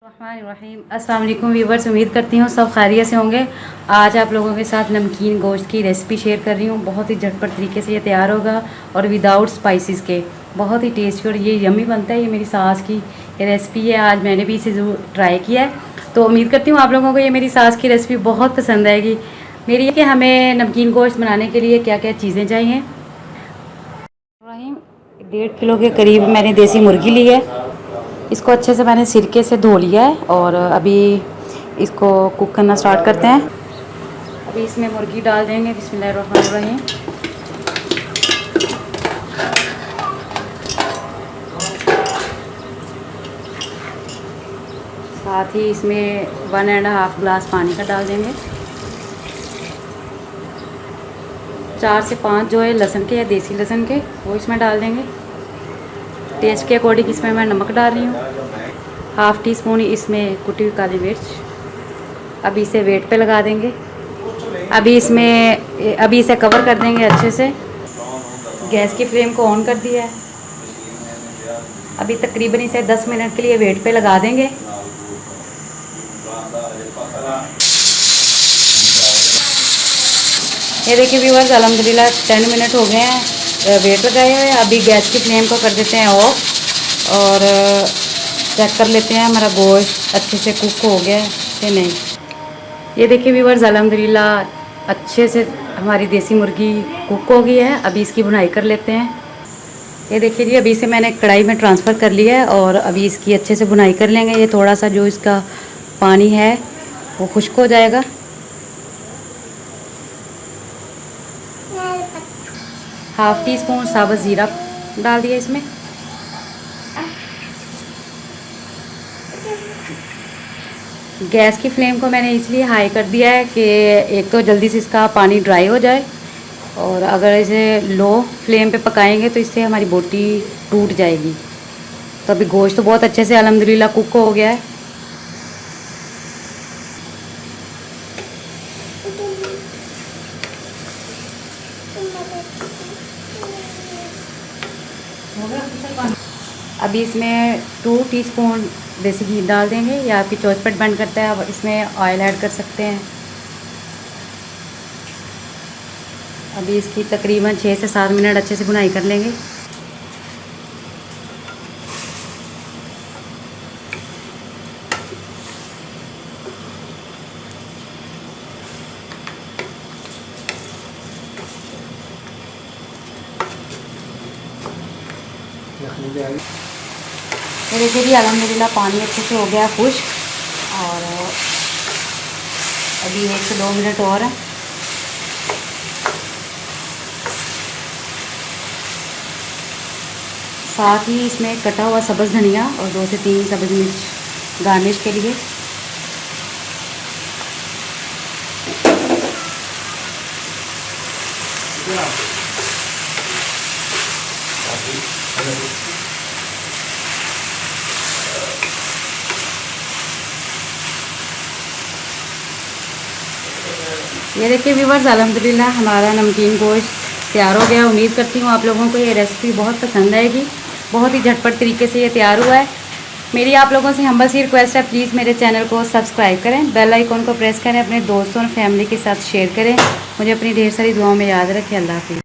अस्सलाम वालेकुम व्यूवर्स, उम्मीद करती हूँ सब खैरियत से होंगे। आज आप लोगों के साथ नमकीन गोश्त की रेसिपी शेयर कर रही हूँ। बहुत ही झटपट तरीके से ये तैयार होगा और विदाउट स्पाइसेस के बहुत ही टेस्टी और ये यम्मी बनता है। ये मेरी सास की रेसिपी है, आज मैंने भी इसे ज़रूर ट्राई किया है, तो उम्मीद करती हूँ आप लोगों को ये मेरी सास की रेसिपी बहुत पसंद आएगी। मेरी कि हमें नमकीन गोश्त बनाने के लिए क्या क्या चीज़ें चाहिए। 1.5 किलो के करीब मैंने देसी मुर्गी ली है। इसको अच्छे से मैंने सिरके से धो लिया है और अभी इसको कुक करना स्टार्ट करते हैं। अभी इसमें मुर्गी डाल देंगे। बिस्मिल्लाहिर्रहमानिर्रहीम। साथ ही इसमें 1.5 ग्लास पानी का डाल देंगे। 4 से 5 जो है लहसुन के या देसी लहसुन के वो इसमें डाल देंगे। टेस्ट के अकॉर्डिंग इसमें मैं नमक डाल रही हूँ। हाफ़ टी स्पून इसमें कुटी हुई काली मिर्च। अभी इसे वेट पे लगा देंगे। अभी इसे कवर कर देंगे अच्छे से। गैस की फ्लेम को ऑन कर दिया है। अभी तकरीबन इसे 10 मिनट के लिए वेट पे लगा देंगे। ये देखिए व्यूअर्स, अल्हम्दुलिल्लाह 10 मिनट हो गए हैं वेट लगाए हुए। अभी गैस की फ्लेम को कर देते हैं ऑफ और चेक कर लेते हैं हमारा गोश्त अच्छे से कुक हो गया है कि नहीं। ये देखिए व्यूअर्स, अल्हम्दुलिल्लाह अच्छे से हमारी देसी मुर्गी कुक हो गई है। अभी इसकी भुनाई कर लेते हैं। ये देखिए जी, अभी इसे मैंने कढ़ाई में ट्रांसफ़र कर लिया है और अभी इसकी अच्छे से भुनाई कर लेंगे। ये थोड़ा सा जो इसका पानी है वो खुश्क हो जाएगा। हाफ़ टी स्पून साबुत ज़ीरा डाल दिया इसमें। गैस की फ्लेम को मैंने इसलिए हाई कर दिया है कि एक तो जल्दी से इसका पानी ड्राई हो जाए और अगर इसे लो फ्लेम पे पकाएंगे तो इससे हमारी बोटी टूट जाएगी। तो अभी गोश्त तो बहुत अच्छे से अल्हम्दुलिल्लाह कुक हो गया है। अभी इसमें 2 टीस्पून देसी घी डाल देंगे या आपकी चॉइस पर डिपेंड करता है, अब इसमें ऑयल ऐड कर सकते हैं। अभी इसकी तकरीबन 6 से 7 मिनट अच्छे से भुनाई कर लेंगे। तो देखिए जी, अल्हम्दुलिल्लाह पानी अच्छे से हो गया खुश्क और अभी 1 से 2 मिनट और है। साथ ही इसमें कटा हुआ सब्ज़ धनिया और 2 से 3 सब्ज़ मिर्च गार्निश के लिए। ये देखिए व्यूवर्स, अल्हम्दुलिल्लाह हमारा नमकीन गोश्त तैयार हो गया। उम्मीद करती हूँ आप लोगों को ये रेसिपी बहुत पसंद आएगी। बहुत ही झटपट तरीके से ये तैयार हुआ है। मेरी आप लोगों से हम्बल सी रिक्वेस्ट है, प्लीज़ मेरे चैनल को सब्सक्राइब करें, बेल आइकॉन को प्रेस करें, अपने दोस्तों और फैमिली के साथ शेयर करें। मुझे अपनी ढेर सारी दुआओं में याद रखें। अल्लाह हाफ़िज़।